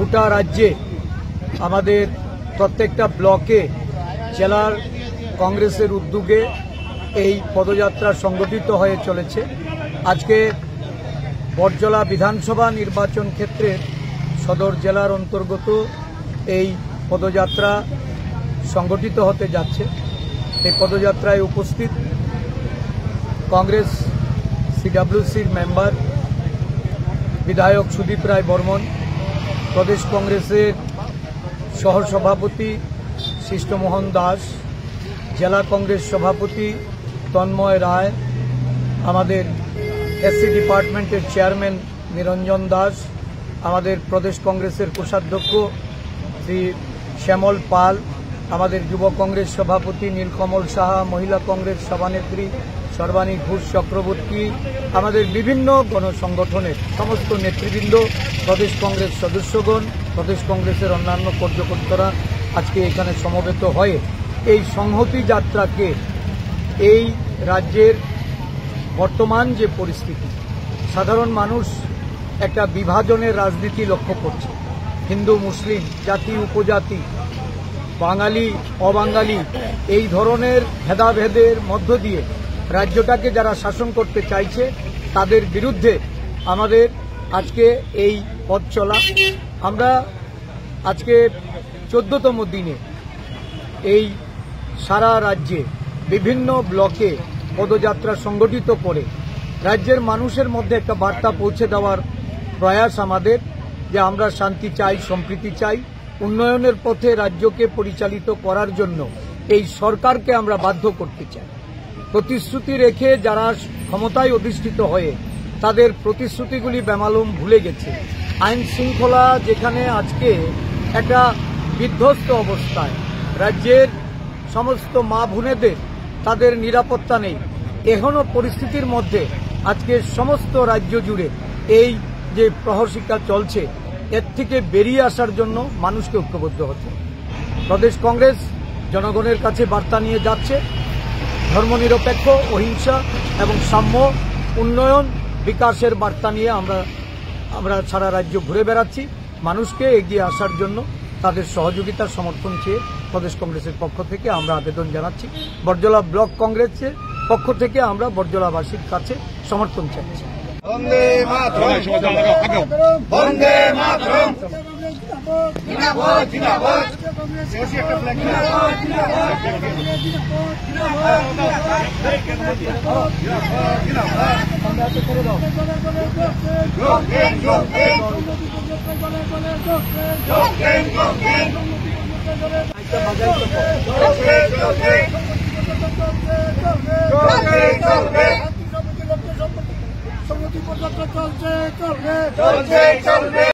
গোটা রাজ্যে আমাদের প্রত্যেকটা ব্লকে জেলার কংগ্রেসের উদ্যোগে এই পদযাত্রা সংগঠিত হয়ে চলেছে। আজকে বড়জলা বিধানসভা নির্বাচন ক্ষেত্রের সদর জেলার অন্তর্গত এই পদযাত্রা সংগঠিত হতে যাচ্ছে। এই পদযাত্রায় উপস্থিত কংগ্রেস সিডব্লিউসির মেম্বার বিধায়ক সুদীপ রায় বর্মন, প্রদেশ কংগ্রেসের সহসভাপতি সৃষ্টমোহন দাস, জেলা কংগ্রেস সভাপতি তন্ময় রায়, আমাদের এসসি ডিপার্টমেন্টের চেয়ারম্যান নিরঞ্জন দাস, আমাদের প্রদেশ কংগ্রেসের কোষাধ্যক্ষ শ্রী শ্যামল পাল, আমাদের যুব কংগ্রেস সভাপতি নীলকমল সাহা, মহিলা কংগ্রেস সভানেত্রী সর্বাণী ঘোষ চক্রবর্তী, আমাদের বিভিন্ন গণসংগঠনের সমস্ত নেতৃবৃন্দ, প্রদেশ কংগ্রেস সদস্যগণ, প্রদেশ কংগ্রেসের অন্যান্য কার্যকর্তারা আজকে এখানে সমবেত হয়ে এই সংহতি যাত্রাকে এই রাজ্যের বর্তমান যে পরিস্থিতি, সাধারণ মানুষ একটা বিভাজনের রাজনীতি লক্ষ্য করছে। হিন্দু মুসলিম, জাতি উপজাতি, বাঙালি অবাঙালি, এই ধরনের ভেদাভেদের মধ্য দিয়ে রাজ্যটাকে যারা শাসন করতে চাইছে তাদের বিরুদ্ধে আমাদের আজকে এই পথ চলা। আমরা আজকে 14তম দিনে এই সারা রাজ্যে বিভিন্ন ব্লকে পদযাত্রা সংগঠিত করে রাজ্যের মানুষের মধ্যে একটা বার্তা পৌঁছে দেওয়ার প্রয়াস আমাদের, যে আমরা শান্তি চাই, সম্প্রীতি চাই, উন্নয়নের পথে রাজ্যকে পরিচালিত করার জন্য এই সরকারকে আমরা বাধ্য করতে চাই। প্রতিশ্রুতি রেখে যারা ক্ষমতায় অধিষ্ঠিত হয়ে তাদের প্রতিশ্রুতিগুলি বেমালুম ভুলে গেছে। আইন শৃঙ্খলা যেখানে আজকে একটা বিধ্বস্ত অবস্থায়, রাজ্যের সমস্ত মা বোনেদের তাদের নিরাপত্তা নেই, এখনো পরিস্থিতির মধ্যে আজকে সমস্ত রাজ্য জুড়ে এই যে প্রহরশিক্ষা চলছে, এর থেকে বেরিয়ে আসার জন্য মানুষকে ঐক্যবদ্ধ হচ্ছে। প্রদেশ কংগ্রেস জনগণের কাছে বার্তা নিয়ে যাচ্ছে, ধর্মনিরপেক্ষ, অহিংসা এবং সাম্য, উন্নয়ন, বিকাশের বার্তা নিয়ে আমরা সারা রাজ্য ঘুরে বেড়াচ্ছি। মানুষকে এগিয়ে আসার জন্য তাদের সহযোগিতার সমর্থন চেয়ে প্রদেশ কংগ্রেসের পক্ষ থেকে আমরা আবেদন জানাচ্ছি। বড়জলা ব্লক কংগ্রেসের পক্ষ থেকে আমরা বড়জলাবাসীর কাছে সমর্থন চাইছি। বন্দে মাতরম, বন্দে মাতরম, জিন্দাবাদ জিন্দাবাদ, দেশি একটা ফ্ল্যাগ জিন্দাবাদ জিন্দাবাদ, আমরা তো করে দাও। জোকেন জোকেন জোকেন জোকেন, একটা বাজাই তো জোকেন জোকেন জোকেন জোকেন, সংগঠন পদযাত্রা চলছে চলবে চলবে।